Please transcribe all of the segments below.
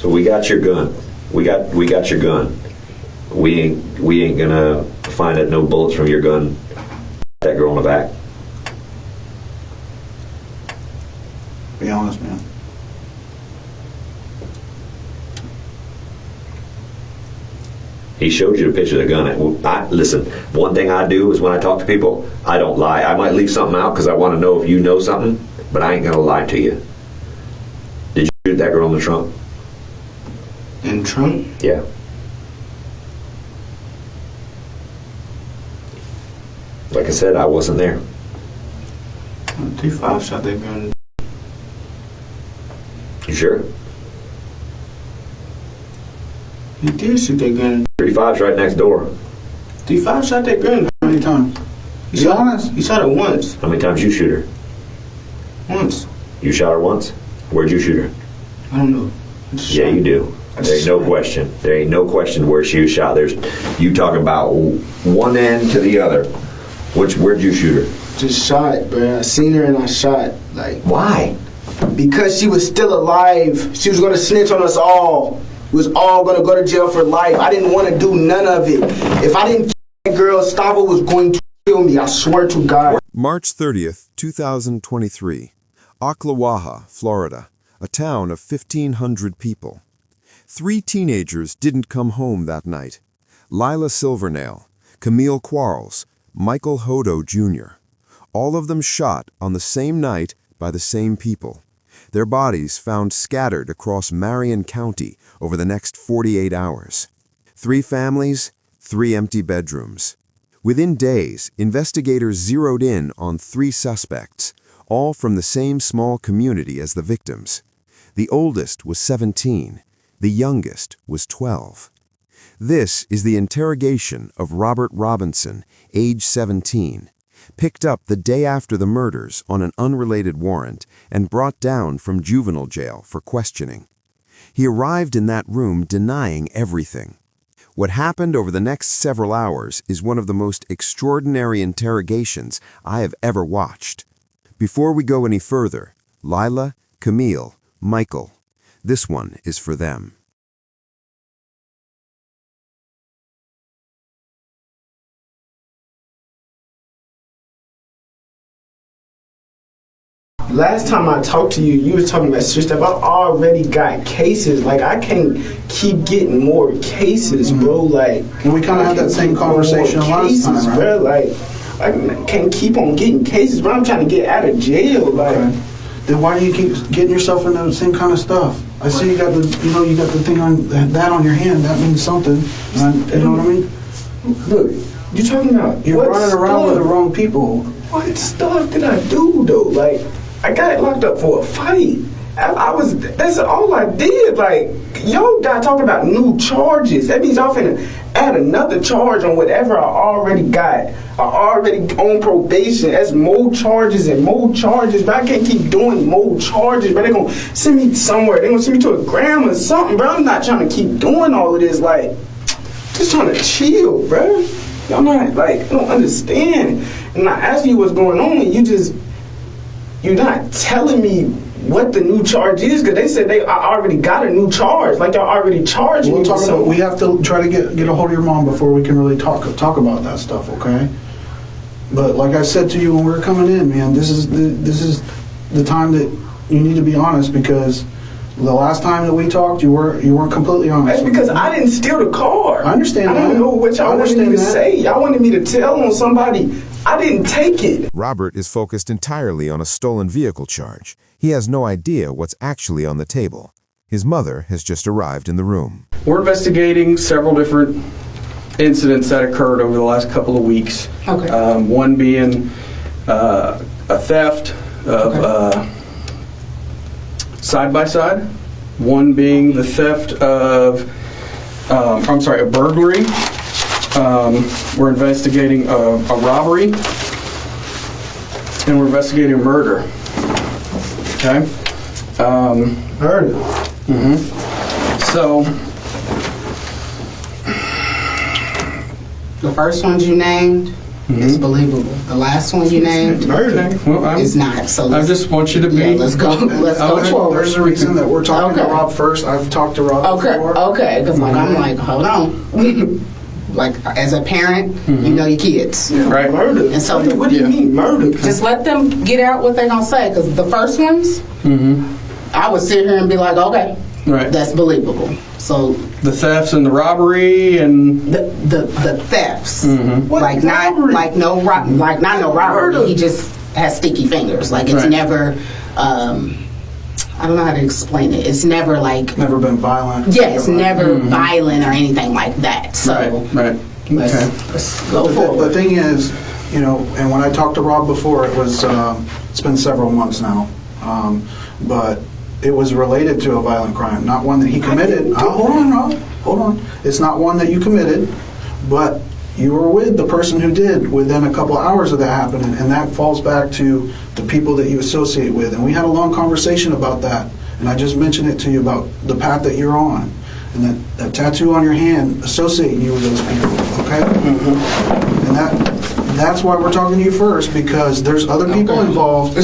So we got your gun. We got your gun. We ain't gonna find out no bullets from your gun. That girl in the back. Be honest, man. He showed you the picture of the gun. Listen, one thing I do is when I talk to people, I don't lie. I might leave something out because I want to know if you know something, but I ain't gonna lie to you. Did you shoot that girl in the trunk? In the trunk? Yeah. Like I said, I wasn't there. 3-5 shot that gun. You sure? He did shoot that gun. 3-5's right next door. 3-5 shot that gun. How many times? He shot her once. How many times you shoot her? Once. You shot her once? Where'd you shoot her? I don't know. Yeah, you do. There ain't no question. There ain't no question where she was shot. You talking about one end to the other. Where'd you shoot her? Just shot, bro. I seen her and I shot. Like, why? Because she was still alive. She was gonna snitch on us all. We was all gonna go to jail for life. I didn't want to do none of it. If I didn't kill that girl, Stavo was going to kill me. I swear to God. March 30th, 2023. Ocklawaha, Florida, a town of 1,500 people. 3 teenagers didn't come home that night. Lila Silvernail, Camille Quarles, Michael Hodo Jr. All of them shot on the same night by the same people. Their bodies found scattered across Marion County over the next 48 hours. 3 families, 3 empty bedrooms. Within days, investigators zeroed in on 3 suspects, all from the same small community as the victims. The oldest was 17. The youngest was 12. This is the interrogation of Robert Robinson, age 17, picked up the day after the murders on an unrelated warrant and brought down from juvenile jail for questioning. He arrived in that room denying everything. What happened over the next several hours is one of the most extraordinary interrogations I have ever watched. Before we go any further, Lila, Camille, Michael, this one is for them. Last time I talked to you, you was talking about shit stuff. I already got cases. Like, I can't keep getting more cases, bro. Like, and we kind of had that same conversation last time, right? Bro. Like, I can't keep on getting cases, bro. I'm trying to get out of jail. Like, then why do you keep getting yourself into the same kind of stuff? I see you got the, you got the thing on that on your hand. That means something. You know what I mean? Look, you talking about you're running around with the wrong people. What stuff did I do though? Like, I got locked up for a fight. That's all I did. Like, yo, guy talking about new charges. That means I'm finna add another charge on whatever I already got. I already on probation. That's more charges and more charges. But I can't keep doing more charges. But they're gonna send me somewhere. They're gonna send me to a gram or something, bro. I'm not trying to keep doing all of this. Like, just trying to chill, bro. Y'all not, like, I don't understand. And I ask you what's going on, and you're not telling me what the new charge is, because they said I already got a new charge. Like, y'all already charged me. We have to try to get a hold of your mom before we can really talk about that stuff, okay? But like I said to you when we were coming in, man, this is the time that you need to be honest, because the last time that we talked, you weren't completely honest. That's because I didn't steal the car. I understand that. I don't know what y'all wanted me to say. Y'all wanted me to tell on somebody. I didn't take it. Robert is focused entirely on a stolen vehicle charge. He has no idea what's actually on the table. His mother has just arrived in the room. We're investigating several different incidents that occurred over the last couple of weeks. Okay. One being a theft of side-by-side. One being the theft of, a burglary. We're investigating a robbery, and we're investigating a murder. Okay? Murder? Mm-hmm. So, the first ones you named, It's believable. The last one you named Well, is not. So I just want you to be. yeah, let's go. Let's go forward. There's a reason that we're talking to Okay. Rob first. I've talked to Rob before. Okay. Because I'm like, hold on. Like as a parent, you know your kids. Right. Murder. And so what do you mean murder? Just let them get out what they're gonna say. Because the first ones, I would sit here and be like, okay, Right. that's believable. So The thefts and the robbery and. the thefts, What like not robbery? like no like not no robbery. Murder. He just has sticky fingers. Like it's Right. never. I don't know how to explain it. It's never like. Never been violent. Yeah, it's never violent or anything like that. So Right. let's, Okay. let's go The forward. thing is, you know, and when I talked to Rob before, it was, it's been several months now, but it was related to a violent crime, not one that he committed. Hold on, Rob, hold on. It's not one that you committed, but you were with the person who did within a couple hours of that happening, and that falls back to the people that you associate with. And we had a long conversation about that, and I just mentioned it to you about the path that you're on, and that tattoo on your hand associating you with those people, okay? And that's why we're talking to you first, because there's other people involved,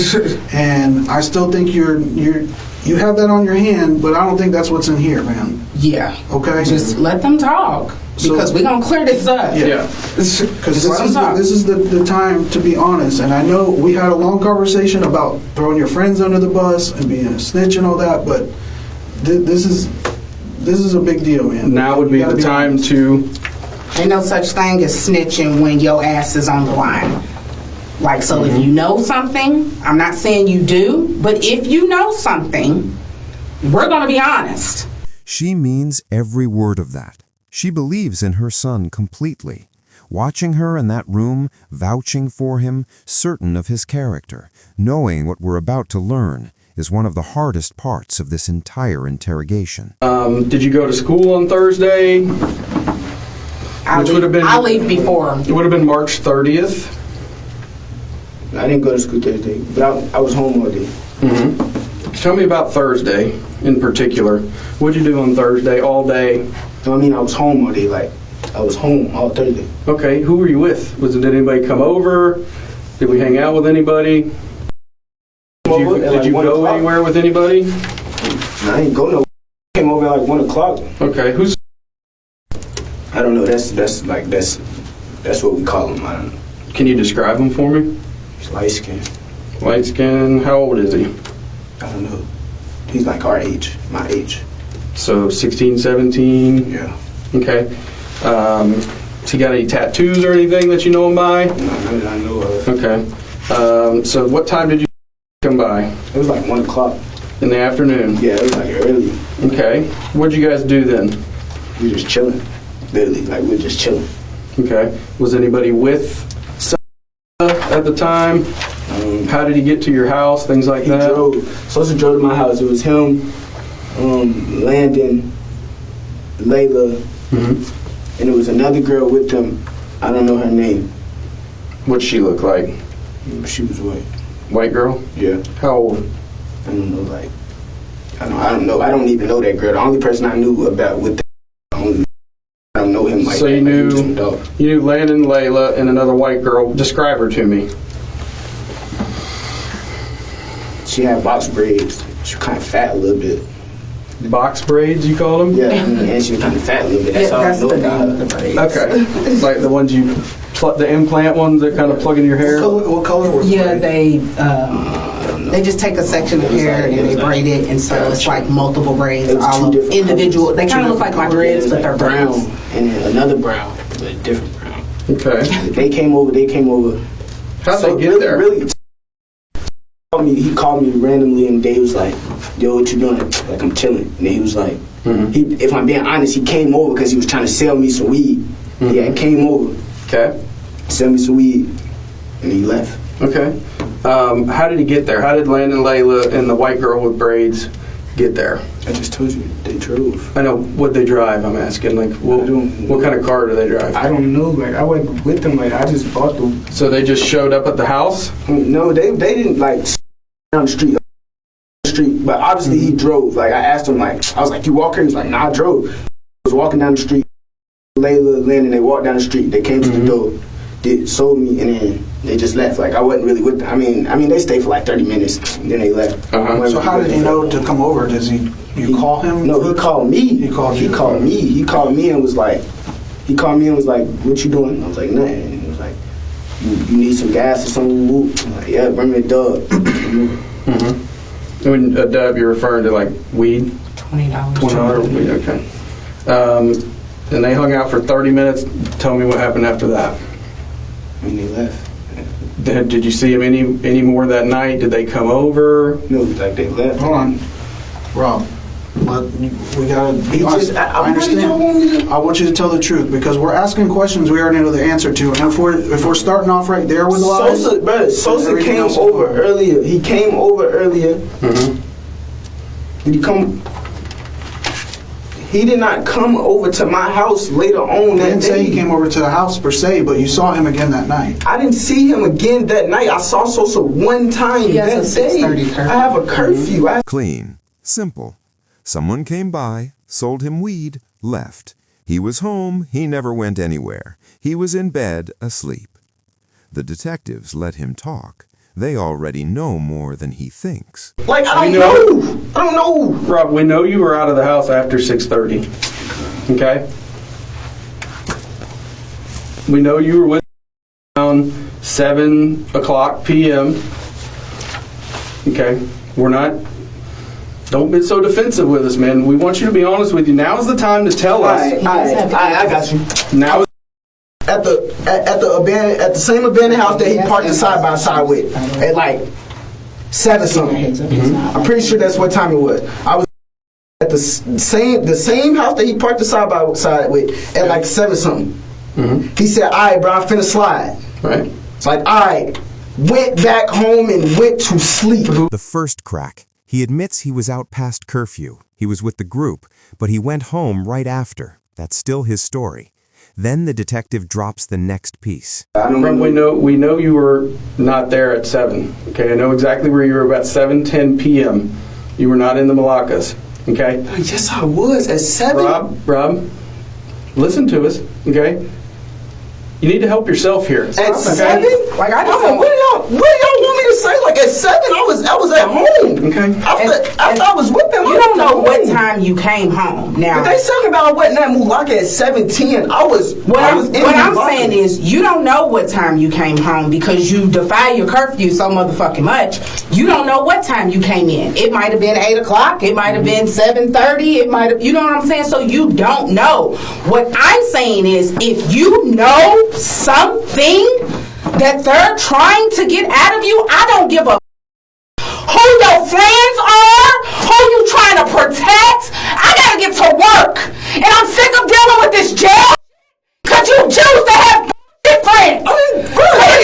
and I still think you have that on your hand, but I don't think that's what's in here, man. Yeah, Okay? just let them talk because we're gonna clear this up. Yeah. Because Just let 'em talk. this is the time to be honest, and I know we had a long conversation about throwing your friends under the bus and being a snitch and all that, but this is a big deal, man. Now would be You gotta the time honest. to. Ain't no such thing as snitching when your ass is on the line. Like, so if you know something, I'm not saying you do, but if you know something, we're gonna be honest. She means every word of that. She believes in her son completely. Watching her in that room, vouching for him, certain of his character, knowing what we're about to learn, is one of the hardest parts of this entire interrogation. Did you go to school on Thursday? Which would have been. I'll leave before. It would have been March 30th. I didn't go to school Thursday, but I was home all day. Tell me about Thursday in particular. What'd you do on Thursday all day? So, I mean, I was home all day. Like, I was home all Thursday. Okay, who were you with? Did anybody come over? Did we hang out with anybody? Did you go anywhere with anybody? I didn't go no. Came over at like 1 o'clock. Okay, who's. I don't know. That's what we call him. I don't know. Can you describe him for me? He's light skinned. Light skin. How old is he? I don't know. He's like our age, my age. So 16, 17. Yeah. Okay. Has he got any tattoos or anything that you know him by? None that I know of. Okay. So what time did you come by? It was like 1 o'clock. In the afternoon. Yeah, it was like early. Okay. What'd you guys do then? We just chilling. Literally, like we were just chilling. Okay. Was anybody with at the time? How did he get to your house? Things like He that? drove. Sosa drove to my house. It was him, Landon, Layla, and it was another girl with him. I don't know her name. What'd she look like? She was white. White girl? Yeah. How old? I don't know. Like, I don't know. I don't even know that girl. The only person I knew about with that, I don't know him like So that. you Like, he was knew some dog. Landon, Layla, and another white girl. Describe her to me. She had box braids. She was kind of fat a little bit. Box braids, you call them? Yeah, and she was kind of fat a little bit. That's Yeah, all I that's know the about name of her. the braids. Okay. Like the ones you, the implant ones that kind of plug into your hair? What color was Yeah, it? they just take a section of hair and they braid it, and so it's like multiple braids, It was all two of different individual. colors. They kind of look like my dreads, but they're brown braids. and then another brown, but a different brown. Okay. They came over. How'd So they get there? Really, he called me randomly and they was like, "Yo, what you doing?" Like, I'm chilling. And he was like, if I'm being honest, he came over because he was trying to sell me some weed. Yeah, he came over, Okay. sell me some weed, and he left. Okay. How did he get there? How did Landon, Layla, and the white girl with braids get there? I just told you they drove. I know. What'd they drive? I'm asking. Like, what kind of car do they drive? I don't know. Like, I wasn't with them. Like, I just bought them. So they just showed up at the house? No, they didn't like down the street. But obviously he drove. Like, I asked him, like, I was like, "You walk here?" He was like, "Nah, I drove." I was walking down the street. Layla, Landon, they walked down the street. They came to the door. sold me, and then they just left. Like I wasn't really with them. I mean, they stayed for like 30 minutes, and then they left. So how did he know to come over? Does you call him? No, he called me. He called you? He called me. He called me and was like, "What you doing?" I was like, "Nothing." And he was like, "You need some gas or something?" I'm like, "Yeah, bring me a dub." Mm-hmm. When a dub, you're referring to like weed? $20. $20 weed, okay. And they hung out for 30 minutes. Tell me what happened after that. And they left. Did you see him any more that night? Did they come over? No, like they left. Hold on, Rob. We gotta. I understand. I want you to tell the truth because we're asking questions we already know the answer to, and if we're starting off right there with lies. Sosa came over earlier. He came over earlier. Mm-hmm. Did he come? He did not come over to my house later on that day. I didn't say he came over to the house per se, but you saw him again that night. I didn't see him again that night. I saw Sosa one time He has that a 6:30 day. curfew. I have a curfew. Clean. Simple. Someone came by, sold him weed, left. He was home, he never went anywhere. He was in bed, asleep. The detectives let him talk. They already know more than he thinks. Like, I don't know. Rob, we know you were out of the house after 6:30. Okay? We know you were with around 7 o'clock p.m. Okay? Don't be so defensive with us, man. We want you to be honest with you. Now is the time to tell us. I got you. Now is At the same abandoned house that he parked the side by side with at like 7 something. I'm pretty sure that's what time it was. I was at the same house that he parked the side by side with at like 7 something. He said, "All right, bro, I'm finna slide." right. It's like, all right, went back home and went to sleep. The first crack. He admits he was out past curfew. He was with the group, but he went home right after. That's still his story. Then the detective drops the next piece. We know you were not there at 7. Okay, I know exactly where you were about 7:10 p.m. You were not in the Malaccas. Okay. Yes, I was at 7. Rob, listen to us. Okay. You need to help yourself here. At 7? Like I just What do y'all want me to say? Like at 7, I was at home. Okay. After I was with them. You don't know what time you came home. Now, But they talking about I wasn't at Mulaka at 7:10. What I'm saying is, you don't know what time you came home because you defy your curfew so motherfucking much. You don't know what time you came in. It might have been 8 o'clock. It might have been 7:30. It might have, you know what I'm saying? So you don't know. What I'm saying is, if you know something that they're trying to get out of you, I don't give a who your friends are, who you trying to protect. I gotta get to work, and I'm sick of dealing with this jail because you choose to have friends. You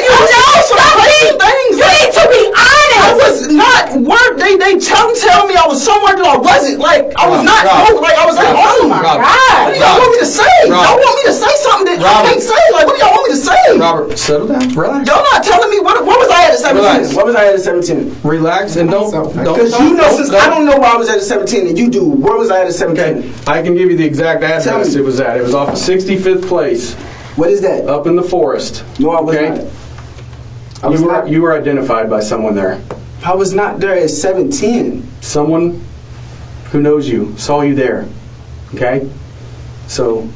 know something, you need to be honest. I was not work. They tell me I was somewhere that I wasn't. Like I was not. Like I was at home. Oh my God. What do y'all want me to say? Y'all want me to say something that I can't say? Like what do y'all want me to say? Robert, settle down. Relax. Y'all not telling me what was I at 17? Relax. What was I at 17? Relax and don't. Because you know, since I don't know where I was at 17, and you do. Where was I at 17? Okay, I can give you the exact address it was at. It was off of 65th Place, What is that? up in the forest. No, I was Okay. not. You were identified by someone there. I was not there at 17. Someone who knows you saw you there. Okay? So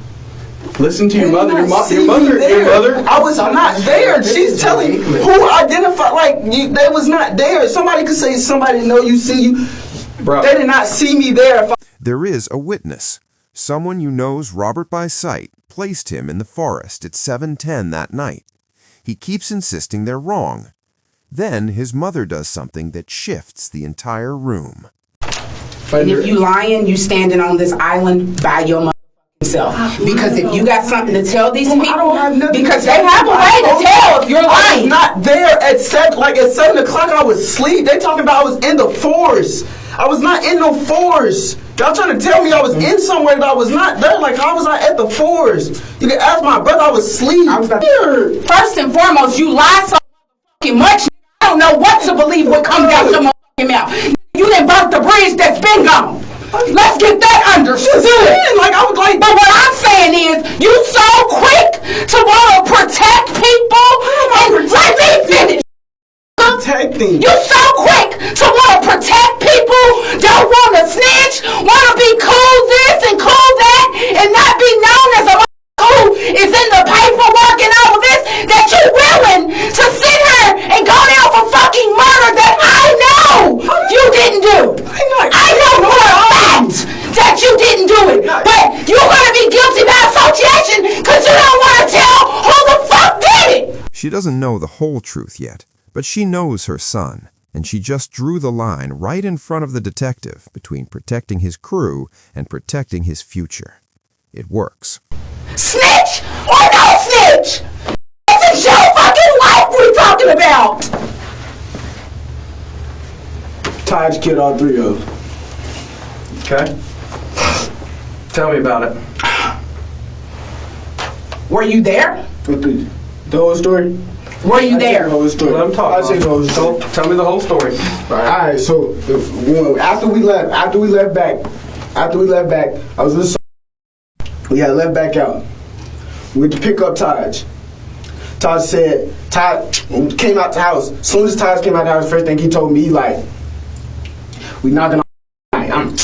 listen to your mother. Your mother. I was not there. She's telling me who identified. Like they was not there. Somebody could say somebody know you, see you. Bro. They did not see me there. There is a witness. Someone who knows Robert by sight placed him in the forest at 7:10 that night. He keeps insisting they're wrong. Then his mother does something that shifts the entire room. And if you lying, you standing on this island by your motherfucking self. Because if you got something to tell these people, I don't have nothing because to they tell have a you. way to tell if you're I was lying. not there at 7. Like at 7 o'clock, I was asleep. They talking about I was in the forest. I was not in no forest. Y'all trying to tell me I was in somewhere that I was not there. Like how was I at the forest? You can ask my brother. I was asleep. First and foremost, you lie so fucking much. I don't know what to believe what comes out your motherfucking mouth. You done burnt the bridge that's been gone. Let's get that understood. Like I was like, But what I'm saying is, you so quick to want to protect people She doesn't know the whole truth yet, but she knows her son, and she just drew the line right in front of the detective between protecting his crew and protecting his future. It works. Snitch or no snitch? This is your fucking life we're talking about! Taj killed all three of them. Okay. Tell me about it. Were you there? What the whole story? Were you there? The whole story. Let him talk. I'll say the whole story. Tell me the whole story. Alright, so after we left back, I was listening. We had left back out. We went to pick up Taj. Taj came out the house. As soon as Taj came out the house, first thing he told me, he like, we knocking on.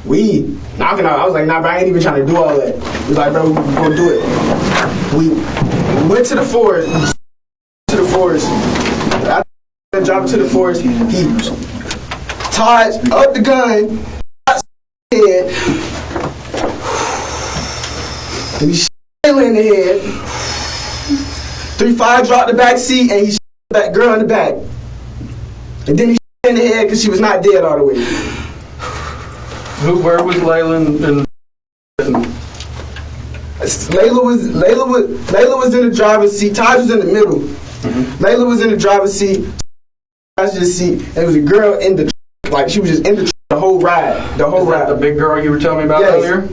We knocking on. I was like, nah, bro, I ain't even trying to do all that. He was like, bro, we gonna do it. We went to the forest. After dropped to the forest, he Taj up the gun, head, and he shot Layla in the head. 3-5 dropped the back seat, and he shot that girl in the back. And then he shot in the head because she was not dead all the way. Where was Layla and Layla was in the driver's seat. Taj was in the middle. Mm-hmm. Layla was in the driver's seat. Passenger seat. And there was a girl in the like she was just in the whole ride. The big girl you were telling me about earlier?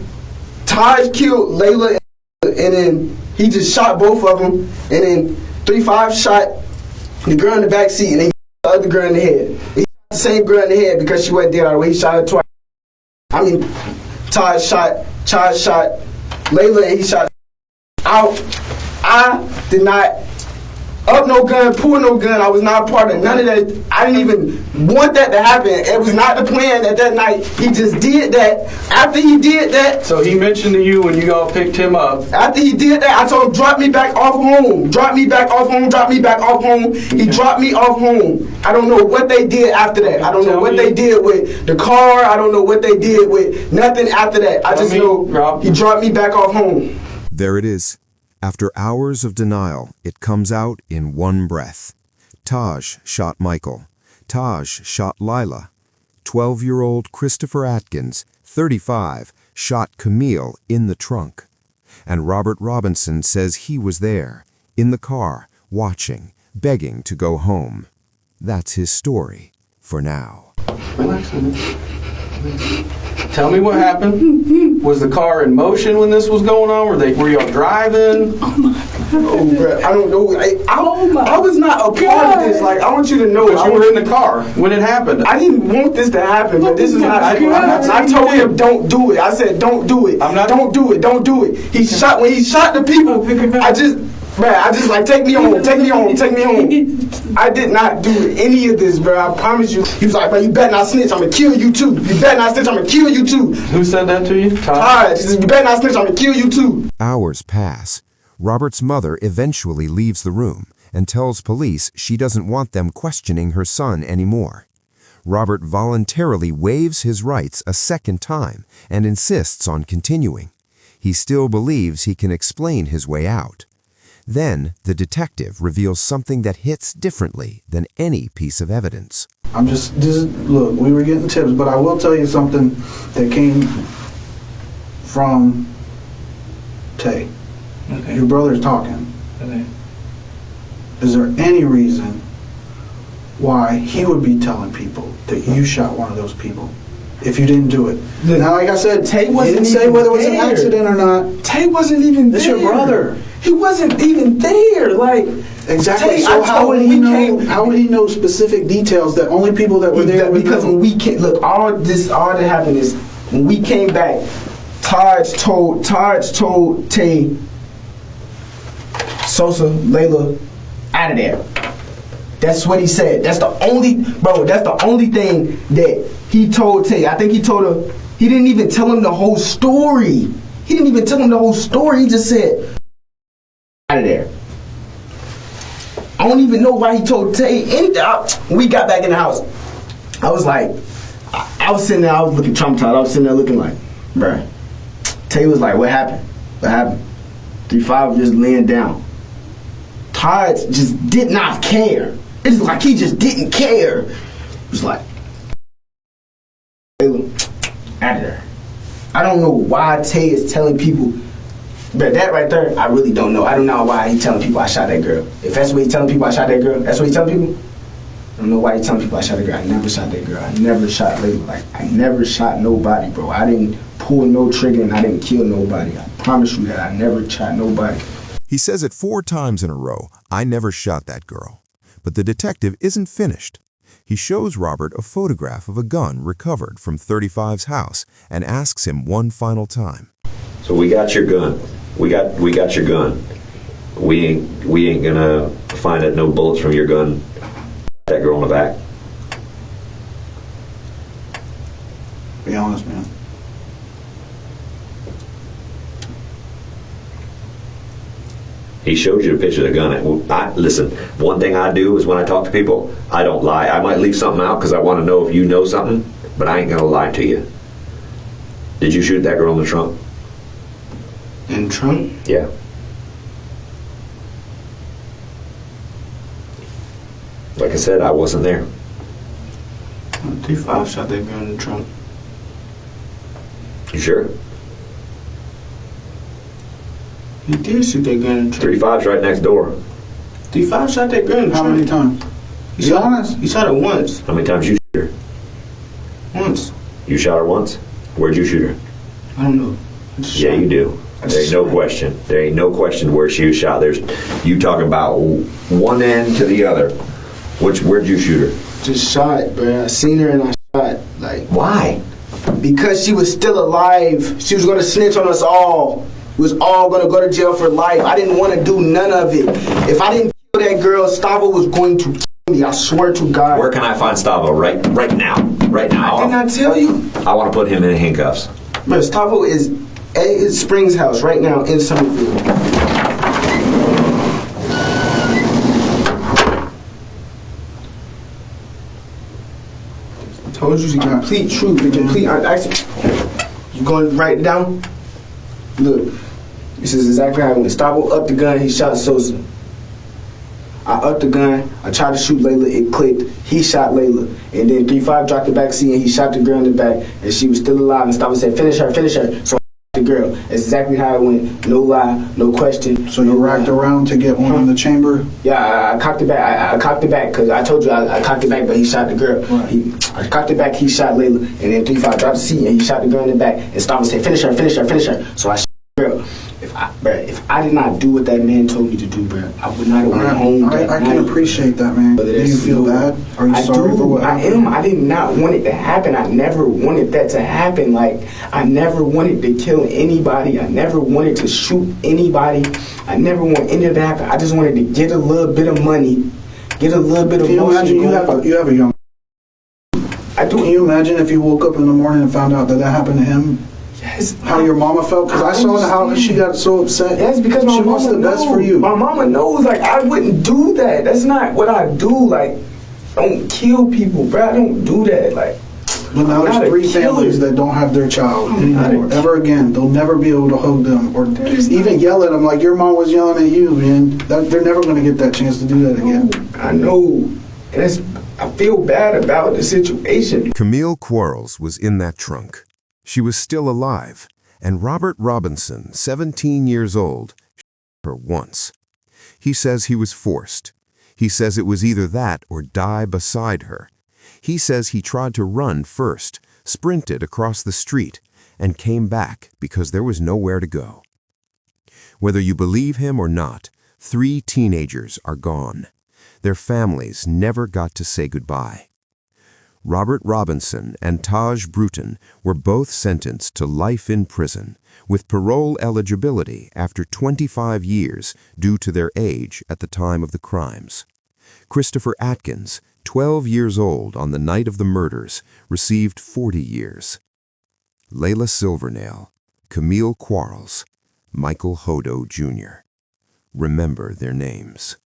Taj killed Layla and then he just shot both of them. And then 3-5 shot the girl in the back seat and then he shot the other girl in the head. He shot the same girl in the head because she wasn't dead all the way. He shot her twice. I mean, Taj shot Layla and he shot out. I did not up no gun, pull no gun. I was not a part of none of that. I didn't even want that to happen. It was not the plan at that night. He just did that. After he did that. So he mentioned to you when you all picked him up. After he did that, I told him, drop me back off home. Drop me back off home. Drop me back off home. He dropped me off home. I don't know what they did after that. I don't know what they did with the car. I don't know what they did with nothing after that. I just know he dropped me back off home. There it is. After hours of denial, it comes out in one breath. Taj shot Michael. Taj shot Lila. 12-year-old Christopher Atkins, 35, shot Camille in the trunk. And Robert Robinson says he was there, in the car, watching, begging to go home. That's his story, for now. Relax a minute. Tell me what happened. Was the car in motion when this was going on? Were y'all driving? Oh my God. Oh, bro, I don't know. I was not a part of this. Like, I want you to know. But you were in the car when it happened. I didn't want this to happen, but this is not. I told him, don't do it. I said, don't do it. Don't do it. Don't do it. When he shot the people, I just like, take me home. I did not do any of this, bro. I promise you. He was like, bro, you better not snitch. I'm gonna kill you too. You better not snitch. I'm gonna kill you too. Who said that to you? Todd. He said, you better not snitch. I'm gonna kill you too. Hours pass. Robert's mother eventually leaves the room and tells police she doesn't want them questioning her son anymore. Robert voluntarily waives his rights a second time and insists on continuing. He still believes he can explain his way out. Then, the detective reveals something that hits differently than any piece of evidence. Look, we were getting tips, but I will tell you something that came from Tay. Okay. Your brother's talking. Okay. Is there any reason why he would be telling people that you shot one of those people if you didn't do it? Now, like I said, Tay wasn't he didn't say whether it was an accident or not. Tay wasn't even there. That's your brother. He wasn't even there. Like, exactly. Tay, so how would he know? How would he know specific details that only people that were there would know? Because when we came, look, all that happened is when we came back, Taj told Tay, Sosa, Layla, out of there. That's what he said. That's the only thing that he told Tay. I think he told her. He didn't even tell him the whole story. He just said, out of there. I don't even know why he told Tay anything. When we got back in the house, I was like, I was sitting there, I was looking traumatized. I was sitting there looking like, bruh. Tay was like, what happened? 3-5 was just laying down. Todd just did not care. It's like he just didn't care. It was like, out of there. I don't know why Tay is telling people, but that right there, I really don't know. I don't know why he's telling people I shot that girl. If that's what he's telling people I shot that girl, that's what he's telling people? I don't know why he's telling people I shot that girl. I never shot that girl. I never shot Layla. Like, I never shot nobody, bro. I didn't pull no trigger and I didn't kill nobody. I promise you that I never shot nobody. He says it 4 times in a row, I never shot that girl. But the detective isn't finished. He shows Robert a photograph of a gun recovered from 35's house and asks him one final time. So we got your gun. We got your gun. We ain't gonna find that no bullets from your gun. That girl in the back. Be honest, man. He showed you the picture of the gun. Listen, one thing I do is when I talk to people, I don't lie. I might leave something out because I want to know if you know something, but I ain't gonna lie to you. Did you shoot that girl in the trunk? In the trunk? Yeah. Like I said, I wasn't there. 35 shot that girl in the trunk. You sure? He did shoot that gun in the trunk. 35's right next door. 35 shot that girl in the How trunk. many times? He Be shot, honest. he shot her once. How many times you shoot her? Once. You shot her once? Where'd you shoot her? I don't know. I just Yeah, shot. you do. There ain't no question. There ain't no question where she was shot. You talking about one end to the other. Where'd you shoot her? Just shot, bro. I seen her and I shot. Like, Why? because she was still alive. She was gonna snitch on us all. We was all gonna go to jail for life. I didn't want to do none of it. If I didn't kill that girl, Stavo was going to kill me. I swear to God. Where can I find Stavo right now? Right now. I did not tell you. I want to put him in handcuffs. Bro, Stavo is at his Springs house right now in Summerfield. I told you the complete truth, the complete. You going to write it down? Look, this is exactly how it went. Stavo upped the gun, he shot Sosa. I upped the gun, I tried to shoot Layla, it clicked, he shot Layla. And then 3-5 dropped the back seat and he shot the girl in the back, and she was still alive. And Stavo said, finish her. So I shot the girl. That's exactly how it went. No lie, no question. So you racked around to get one in the chamber? Yeah, I cocked it back. I cocked it back because I told you I cocked it back, but he shot the girl. Right. I cocked it back, he shot Layla. And then 3-5 dropped the seat and he shot the girl in the back. And Stavo said, finish her. So I shot the girl. If I did not do what that man told me to do, bro, I would not have went home that I night. can appreciate that, man. Do you feel bad? Are you sorry for what happened? I did not want it to happen. I never wanted that to happen. Like, I never wanted to kill anybody. I never wanted to shoot anybody. I never wanted any of that to happen. I just wanted to get a little bit of money, get a little bit of Can you imagine you have a young... I do. Can you imagine if you woke up in the morning and found out that happened to him? Yes. How your mama felt? Because I saw how she got so upset. Yes, because my she mama wants the best knows. for you. My mama knows, like, I wouldn't do that. That's not what I do. Like, I don't kill people, bro. I don't do that. Like, But now I'm not there's a 3 killer. families that don't have their child I'm not a anymore. Ever again. They'll never be able to hug them or even yell at them like your mom was yelling at you, man. They're never going to get that chance to do that again. I know. And I feel bad about the situation. Camille Quarles was in that trunk. She was still alive, and Robert Robinson, 17 years old, shot her once. He says he was forced. He says it was either that or die beside her. He says he tried to run first, sprinted across the street, and came back because there was nowhere to go. Whether you believe him or not, 3 teenagers are gone. Their families never got to say goodbye. Robert Robinson and Taj Bruton were both sentenced to life in prison, with parole eligibility after 25 years due to their age at the time of the crimes. Christopher Atkins, 12 years old on the night of the murders, received 40 years. Layla Silvernail, Camille Quarles, Michael Hodo Jr. Remember their names.